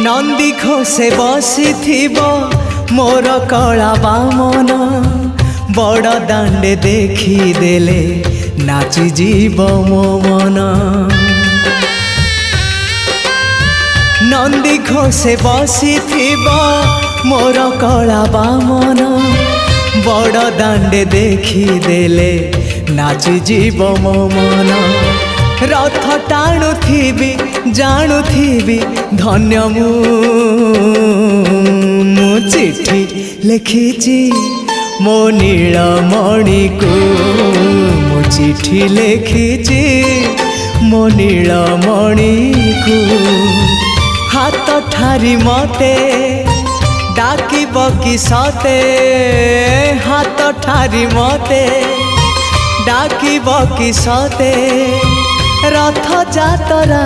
नंदी घोषे बसी मोर कला बामन बड़ दांडे देखी देले नाची जीव मो मन। नंदी घोषे बसी मोर कला बामन बड़ दांडे देखी देले नाची जीव मो मन। रथ टाणुथिबी जाणुथिबी धन्य मु चिट्ठी लिखिची मो नीलमणि को मु चिट्ठी लिखिची मो नीलमणि को। हाथ ठारी मते डाकिब कि सते हाथ ठारी मते डाकिब कि सते रथ जातरा।